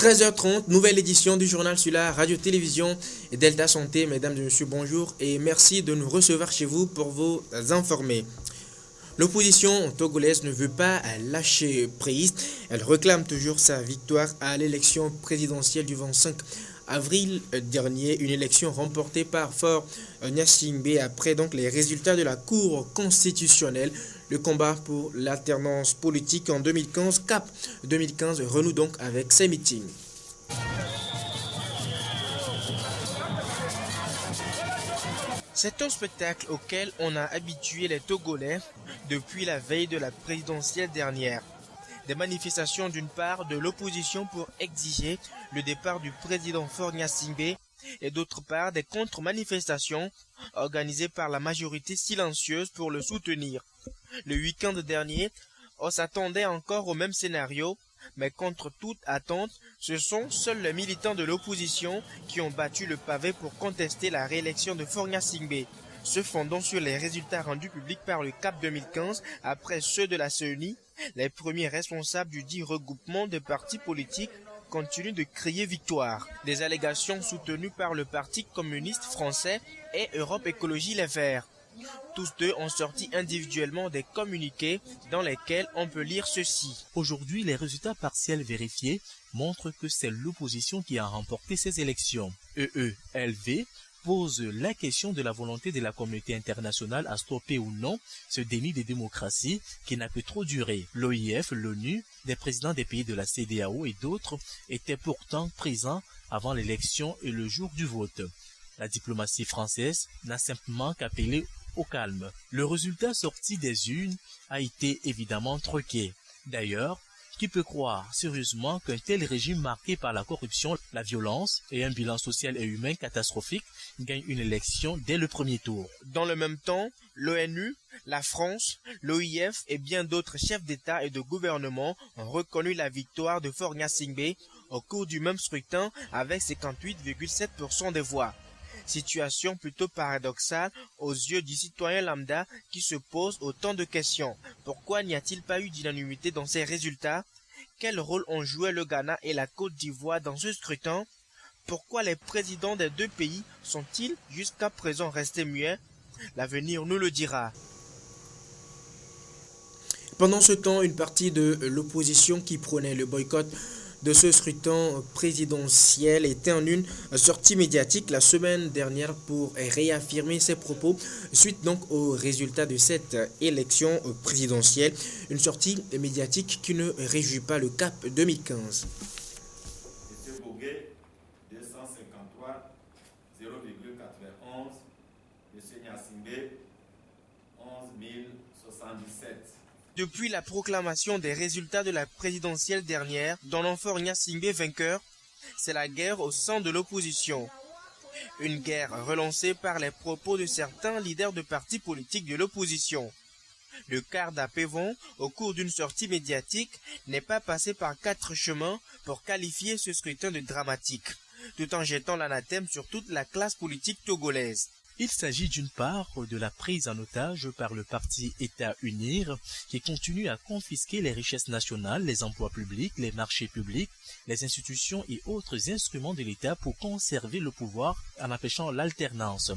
13h30, nouvelle édition du journal sur la radio-télévision et Delta Santé. Mesdames et messieurs, bonjour et merci de nous recevoir chez vous pour vous informer. L'opposition togolaise ne veut pas lâcher prise. Elle réclame toujours sa victoire à l'élection présidentielle du 25 avril dernier, une élection remportée par Faure Gnassingbé après donc les résultats de la Cour constitutionnelle. Le combat pour l'alternance politique en 2015, CAP 2015, renoue donc avec ses meetings. C'est un spectacle auquel on a habitué les Togolais depuis la veille de la présidentielle dernière. Des manifestations d'une part de l'opposition pour exiger le départ du président Faure Gnassingbé et d'autre part des contre-manifestations organisées par la majorité silencieuse pour le soutenir. Le week-end dernier, on s'attendait encore au même scénario, mais contre toute attente, ce sont seuls les militants de l'opposition qui ont battu le pavé pour contester la réélection de Faure Gnassingbé, se fondant sur les résultats rendus publics par le CAP 2015 après ceux de la CENI. Les premiers responsables du dit regroupement de partis politiques continuent de crier victoire. Des allégations soutenues par le Parti communiste français et Europe Écologie Les Verts. Tous deux ont sorti individuellement des communiqués dans lesquels on peut lire ceci. Aujourd'hui, les résultats partiels vérifiés montrent que c'est l'opposition qui a remporté ces élections. EELV pose la question de la volonté de la communauté internationale à stopper ou non ce déni de démocratie qui n'a que trop duré. L'OIF, l'ONU, des présidents des pays de la CEDEAO et d'autres étaient pourtant présents avant l'élection et le jour du vote. La diplomatie française n'a simplement qu'appelé au calme. Le résultat sorti des urnes a été évidemment truqué. D'ailleurs, qui peut croire sérieusement qu'un tel régime marqué par la corruption, la violence et un bilan social et humain catastrophique gagne une élection dès le premier tour? Dans le même temps, l'ONU, la France, l'OIF et bien d'autres chefs d'État et de gouvernement ont reconnu la victoire de Faure Gnassingbé au cours du même scrutin avec 58,7% des voix. Situation plutôt paradoxale aux yeux du citoyen lambda qui se pose autant de questions. Pourquoi n'y a-t-il pas eu d'unanimité dans ces résultats? Quel rôle ont joué le Ghana et la Côte d'Ivoire dans ce scrutin? Pourquoi les présidents des deux pays sont-ils jusqu'à présent restés muets? L'avenir nous le dira. Pendant ce temps, une partie de l'opposition qui prônait le boycott de ce scrutin présidentiel était en une sortie médiatique la semaine dernière pour réaffirmer ses propos suite donc aux résultats de cette élection présidentielle. Une sortie médiatique qui ne réjouit pas le CAP 2015. M. Boguet, 253, 0,91. M. Gnassingbé, 11 077. Depuis la proclamation des résultats de la présidentielle dernière, donnant Faure Gnassingbé vainqueur, c'est la guerre au sein de l'opposition. Une guerre relancée par les propos de certains leaders de partis politiques de l'opposition. Le quart d'Apévon, au cours d'une sortie médiatique, n'est pas passé par 4 chemins pour qualifier ce scrutin de dramatique, tout en jetant l'anathème sur toute la classe politique togolaise. Il s'agit d'une part de la prise en otage par le parti État Unir qui continue à confisquer les richesses nationales, les emplois publics, les marchés publics, les institutions et autres instruments de l'État pour conserver le pouvoir en empêchant l'alternance.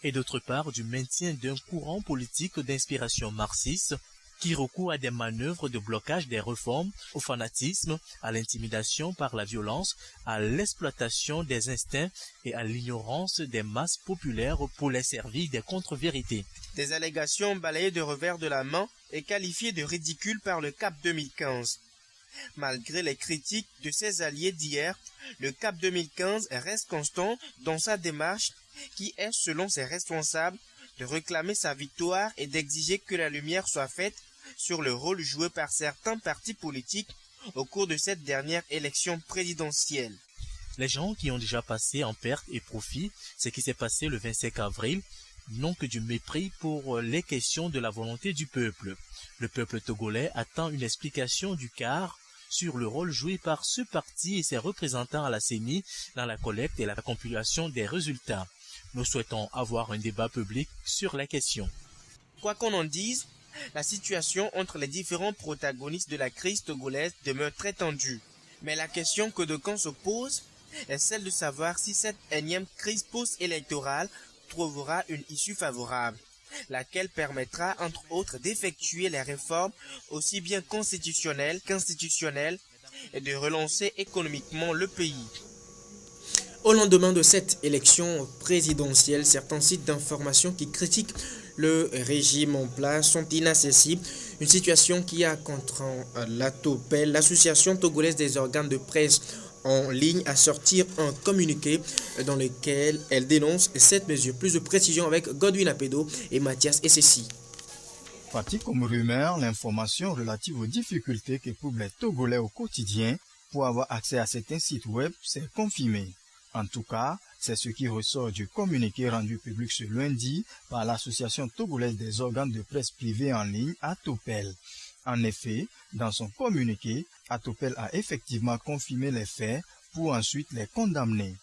Et d'autre part du maintien d'un courant politique d'inspiration marxiste qui recourt à des manœuvres de blocage des réformes, au fanatisme, à l'intimidation par la violence, à l'exploitation des instincts et à l'ignorance des masses populaires pour les servir des contre-vérités. Des allégations balayées de revers de la main et qualifiées de ridicules par le CAP 2015. Malgré les critiques de ses alliés d'hier, le CAP 2015 reste constant dans sa démarche qui est, selon ses responsables, de réclamer sa victoire et d'exiger que la lumière soit faite sur le rôle joué par certains partis politiques au cours de cette dernière élection présidentielle. Les gens qui ont déjà passé en perte et profit ce qui s'est passé le 25 avril n'ont que du mépris pour les questions de la volonté du peuple. Le peuple togolais attend une explication du CAR sur le rôle joué par ce parti et ses représentants à la CENI dans la collecte et la compilation des résultats. Nous souhaitons avoir un débat public sur la question. Quoi qu'on en dise, la situation entre les différents protagonistes de la crise togolaise demeure très tendue. Mais la question que d'aucuns se posent est celle de savoir si cette énième crise post-électorale trouvera une issue favorable, laquelle permettra entre autres d'effectuer les réformes aussi bien constitutionnelles qu'institutionnelles et de relancer économiquement le pays. Au lendemain de cette élection présidentielle, certains sites d'information qui critiquent le régime en place sont inaccessibles, une situation qui a contraint l'ATOPEL, l'association togolaise des organes de presse en ligne, à sortir un communiqué dans lequel elle dénonce cette mesure. Plus de précision avec Godwin Apedo et Mathias Essessi. Parti comme rumeur, l'information relative aux difficultés qu'éprouvent les Togolais au quotidien pour avoir accès à certains sites web s'est confirmée. En tout cas, c'est ce qui ressort du communiqué rendu public ce lundi par l'Association togolaise des organes de presse privés en ligne, ATOPEL. En effet, dans son communiqué, ATOPEL a effectivement confirmé les faits pour ensuite les condamner.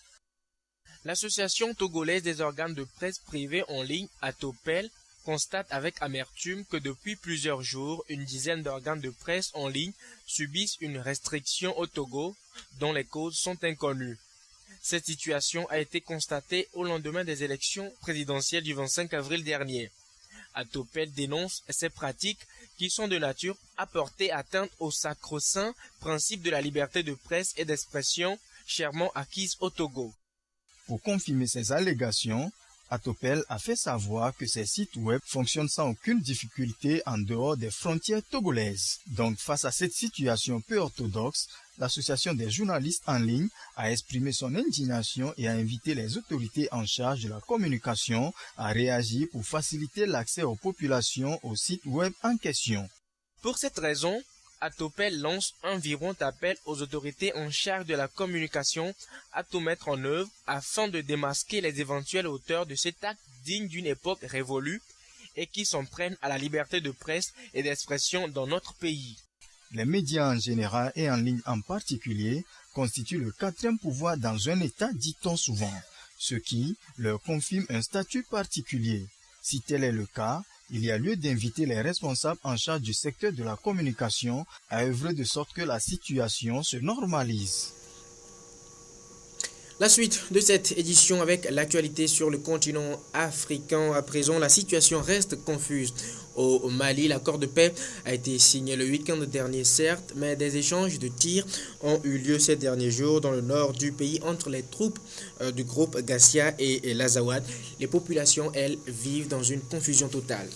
L'Association togolaise des organes de presse privés en ligne, ATOPEL, constate avec amertume que depuis plusieurs jours, une dizaine d'organes de presse en ligne subissent une restriction au Togo dont les causes sont inconnues. Cette situation a été constatée au lendemain des élections présidentielles du 25 avril dernier. ATOPEL dénonce ces pratiques qui sont de nature à porter atteinte au sacro-saint principe de la liberté de presse et d'expression chèrement acquise au Togo. Pour confirmer ces allégations, ATOPEL a fait savoir que ces sites web fonctionnent sans aucune difficulté en dehors des frontières togolaises. Donc, face à cette situation peu orthodoxe, l'Association des journalistes en ligne a exprimé son indignation et a invité les autorités en charge de la communication à réagir pour faciliter l'accès aux populations aux sites web en question. Pour cette raison, ATOPEL lance un vibrant appel aux autorités en charge de la communication à tout mettre en œuvre afin de démasquer les éventuels auteurs de cet acte digne d'une époque révolue et qui s'en prennent à la liberté de presse et d'expression dans notre pays. Les médias en général et en ligne en particulier constituent le quatrième pouvoir dans un État, dit-on souvent, ce qui leur confirme un statut particulier. Si tel est le cas, il y a lieu d'inviter les responsables en charge du secteur de la communication à œuvrer de sorte que la situation se normalise. La suite de cette édition avec l'actualité sur le continent africain. À présent, la situation reste confuse. Au Mali, l'accord de paix a été signé le week-end dernier, certes, mais des échanges de tirs ont eu lieu ces derniers jours dans le nord du pays entre les troupes du groupe Gassia et l'Azawad. Les populations, elles, vivent dans une confusion totale.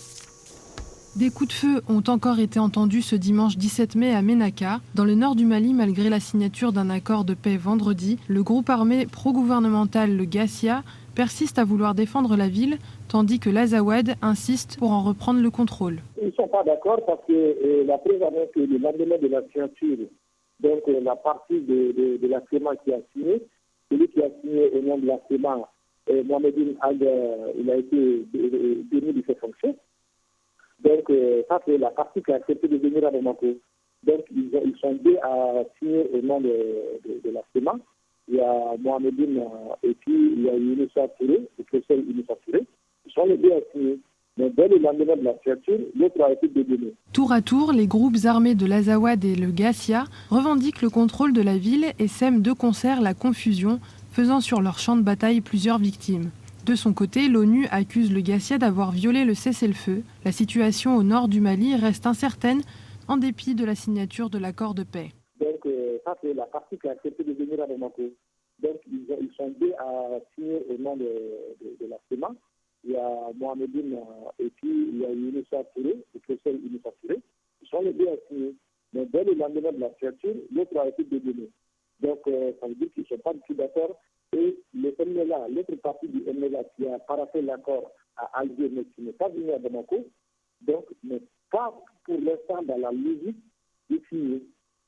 Des coups de feu ont encore été entendus ce dimanche 17 mai à Ménaka. Dans le nord du Mali, malgré la signature d'un accord de paix vendredi, le groupe armé pro-gouvernemental, le Gassia, persiste à vouloir défendre la ville, tandis que l'Azawad insiste pour en reprendre le contrôle. Ils ne sont pas d'accord parce que la preuve annonce que le lendemain de la signature, donc la partie de la CEMA qui a signé, celui qui a signé au nom de la CEMA, Mohamedine Ag, il a été démis de ses fonctions. Donc, ça, c'est la partie qui a accepté de venir à Bamako. Donc, ils sont deux à signer au nom de la CEMA. Il y a Mohamedine et puis il y a Younoussa Touré, le professeur Younoussa Touré. Ils sont les deux à signer. Mais dès le lendemain de la signature, l'autre a été dédonné. Tour à tour, les groupes armés de l'Azawad et le Gassia revendiquent le contrôle de la ville et sèment de concert la confusion, faisant sur leur champ de bataille plusieurs victimes. De son côté, l'ONU accuse le Gassia d'avoir violé le cessez-le-feu. La situation au nord du Mali reste incertaine en dépit de la signature de l'accord de paix. Donc, ça, c'est la partie qui a accepté de venir à Bamako. Donc, ils sont deux à signer au nom de la CEMA. Il y a Mohamedine et puis il y a Younoussa Touré, le professeur Younoussa Touré. Ils sont les deux à signer. Mais dès le lendemain de la signature, l'autre a été dédonné. Donc, ça veut dire qu'ils ne sont pas du tout d'accord. Et le MNLA, l'autre partie du MNLA qui a paraphé l'accord à Alger, mais qui n'est pas venu à Bamako, donc n'est pas pour l'instant dans la logique de signer.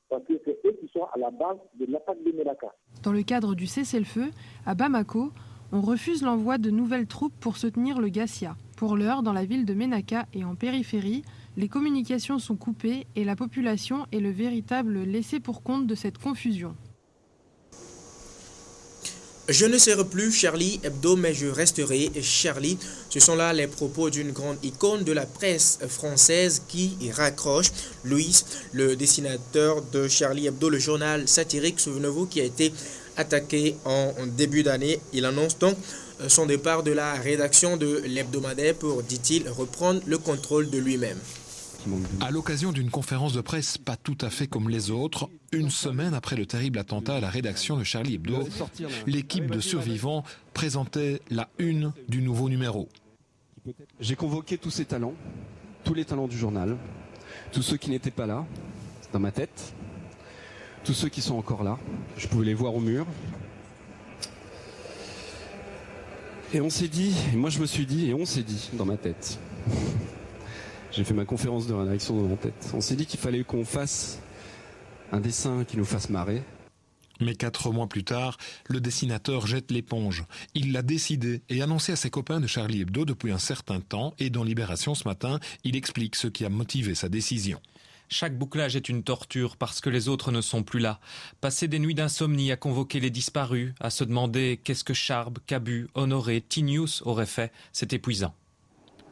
Parce que c'est eux qui sont à la base de l'attaque de Ménaka. Dans le cadre du cessez-le-feu, à Bamako, on refuse l'envoi de nouvelles troupes pour soutenir le Gassia. Pour l'heure, dans la ville de Ménaka et en périphérie, les communications sont coupées et la population est le véritable laissé-pour-compte de cette confusion. Je ne serai plus Charlie Hebdo, mais je resterai Charlie. Ce sont là les propos d'une grande icône de la presse française qui y raccroche. Louis, le dessinateur de Charlie Hebdo, le journal satirique, souvenez-vous, qui a été attaqué en début d'année. Il annonce donc son départ de la rédaction de l'hebdomadaire pour, dit-il, reprendre le contrôle de lui-même. À l'occasion d'une conférence de presse pas tout à fait comme les autres, une semaine après le terrible attentat à la rédaction de Charlie Hebdo, l'équipe de survivants présentait la une du nouveau numéro. J'ai convoqué tous ces talents, tous les talents du journal, tous ceux qui n'étaient pas là, dans ma tête, tous ceux qui sont encore là, je pouvais les voir au mur. Et on s'est dit, et moi je me suis dit, et on s'est dit dans ma tête. J'ai fait ma conférence de rédaction dans ma tête. On s'est dit qu'il fallait qu'on fasse un dessin qui nous fasse marrer. Mais 4 mois plus tard, le dessinateur jette l'éponge. Il l'a décidé et annoncé à ses copains de Charlie Hebdo depuis un certain temps, et dans Libération ce matin, il explique ce qui a motivé sa décision. Chaque bouclage est une torture parce que les autres ne sont plus là. Passer des nuits d'insomnie à convoquer les disparus, à se demander qu'est-ce que Charb, Cabu, Honoré, Tinius auraient fait, c'est épuisant.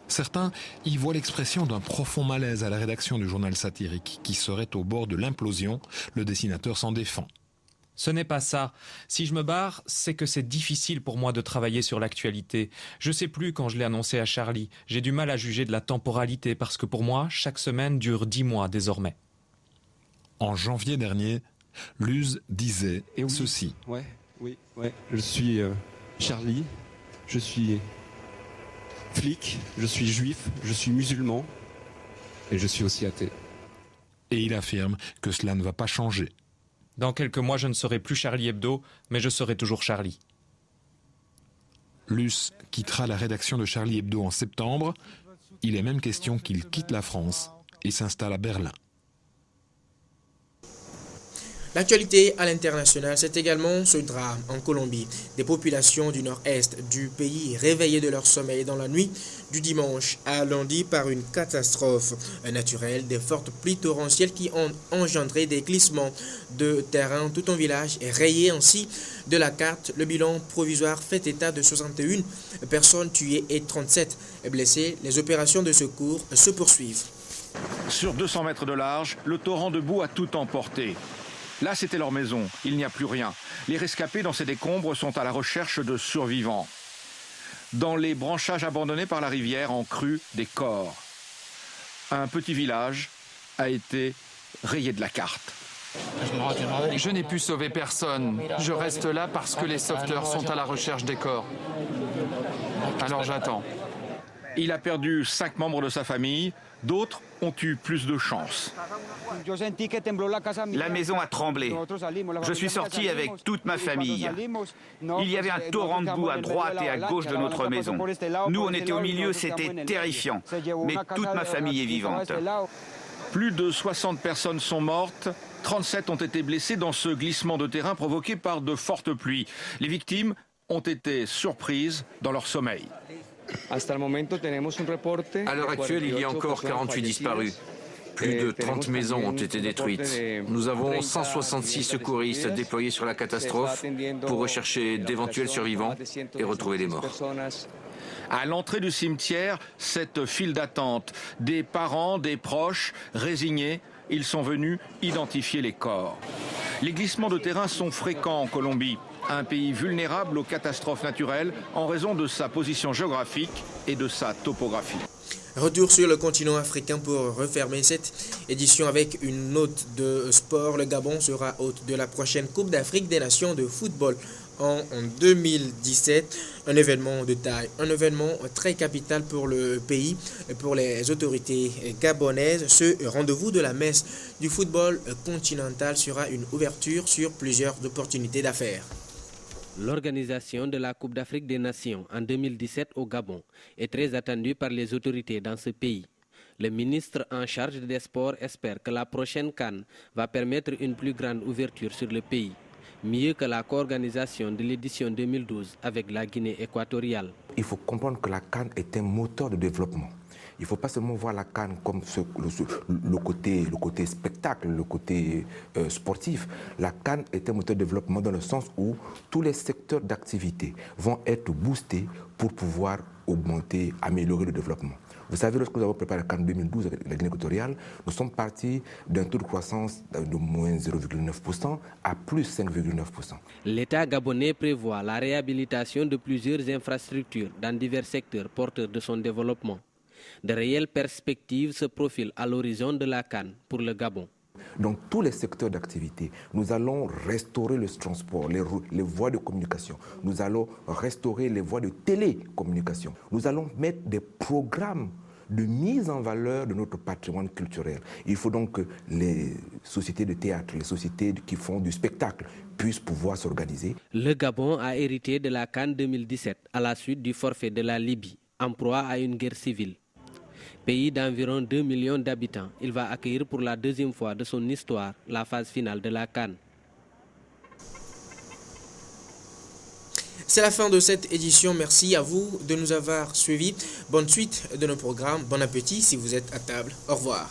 Certains y voient l'expression d'un profond malaise à la rédaction du journal satirique qui serait au bord de l'implosion. Le dessinateur s'en défend. Ce n'est pas ça. Si je me barre, c'est que c'est difficile pour moi de travailler sur l'actualité. Je sais plus quand je l'ai annoncé à Charlie. J'ai du mal à juger de la temporalité parce que pour moi, chaque semaine dure 10 mois désormais. En janvier dernier, Luz disait ceci. Oui. Je suis Charlie, je suis flic, je suis juif, je suis musulman et je suis aussi athée. Et il affirme que cela ne va pas changer. Dans quelques mois, je ne serai plus Charlie Hebdo, mais je serai toujours Charlie. Luce quittera la rédaction de Charlie Hebdo en septembre. Il est même question qu'il quitte la France et s'installe à Berlin. L'actualité à l'international, c'est également ce drame en Colombie. Des populations du nord-est du pays réveillées de leur sommeil dans la nuit du dimanche à lundi par une catastrophe naturelle, des fortes pluies torrentielles qui ont engendré des glissements de terrain. Tout un village est rayé ainsi de la carte. Le bilan provisoire fait état de 61 personnes tuées et 37 blessées. Les opérations de secours se poursuivent. Sur 200 mètres de large, le torrent de boue a tout emporté. Là, c'était leur maison. Il n'y a plus rien. Les rescapés dans ces décombres sont à la recherche de survivants. Dans les branchages abandonnés par la rivière, en crue, des corps. Un petit village a été rayé de la carte. Je n'ai pu sauver personne. Je reste là parce que les sauveteurs sont à la recherche des corps. Alors j'attends. Il a perdu 5 membres de sa famille. D'autres ont eu plus de chance. La maison a tremblé. Je suis sorti avec toute ma famille. Il y avait un torrent de boue à droite et à gauche de notre maison. Nous, on était au milieu, c'était terrifiant. Mais toute ma famille est vivante. Plus de 60 personnes sont mortes. 37 ont été blessées dans ce glissement de terrain provoqué par de fortes pluies. Les victimes ont été surprises dans leur sommeil. À l'heure actuelle, il y a encore 48 disparus. Plus de 30 maisons ont été détruites. Nous avons 166 secouristes déployés sur la catastrophe pour rechercher d'éventuels survivants et retrouver les morts. À l'entrée du cimetière, cette file d'attente. Des parents, des proches, résignés, ils sont venus identifier les corps. Les glissements de terrain sont fréquents en Colombie, un pays vulnérable aux catastrophes naturelles en raison de sa position géographique et de sa topographie. Retour sur le continent africain pour refermer cette édition avec une note de sport. Le Gabon sera hôte de la prochaine Coupe d'Afrique des Nations de football en 2017. Un événement de taille, un événement très capital pour le pays, pour les autorités gabonaises. Ce rendez-vous de la messe du football continental sera une ouverture sur plusieurs opportunités d'affaires. L'organisation de la Coupe d'Afrique des Nations en 2017 au Gabon est très attendue par les autorités dans ce pays. Le ministre en charge des sports espère que la prochaine CAN va permettre une plus grande ouverture sur le pays, mieux que la co-organisation de l'édition 2012 avec la Guinée équatoriale. Il faut comprendre que la CAN est un moteur de développement. Il ne faut pas seulement voir la CAN comme le côté spectacle, le côté sportif. La CAN est un moteur de développement dans le sens où tous les secteurs d'activité vont être boostés pour pouvoir augmenter, améliorer le développement. Vous savez, lorsque nous avons préparé la CAN 2012 avec la Guinée équatoriale, nous sommes partis d'un taux de croissance de moins 0,9% à plus 5,9%. L'État gabonais prévoit la réhabilitation de plusieurs infrastructures dans divers secteurs porteurs de son développement. De réelles perspectives se profilent à l'horizon de la CAN pour le Gabon. Dans tous les secteurs d'activité, nous allons restaurer le transport, les voies de communication. Nous allons restaurer les voies de télécommunication. Nous allons mettre des programmes de mise en valeur de notre patrimoine culturel. Il faut donc que les sociétés de théâtre, les sociétés qui font du spectacle puissent pouvoir s'organiser. Le Gabon a hérité de la CAN 2017 à la suite du forfait de la Libye, en proie à une guerre civile. Pays d'environ 2 millions d'habitants, il va accueillir pour la deuxième fois de son histoire la phase finale de la CAN. C'est la fin de cette édition. Merci à vous de nous avoir suivis. Bonne suite de nos programmes. Bon appétit si vous êtes à table. Au revoir.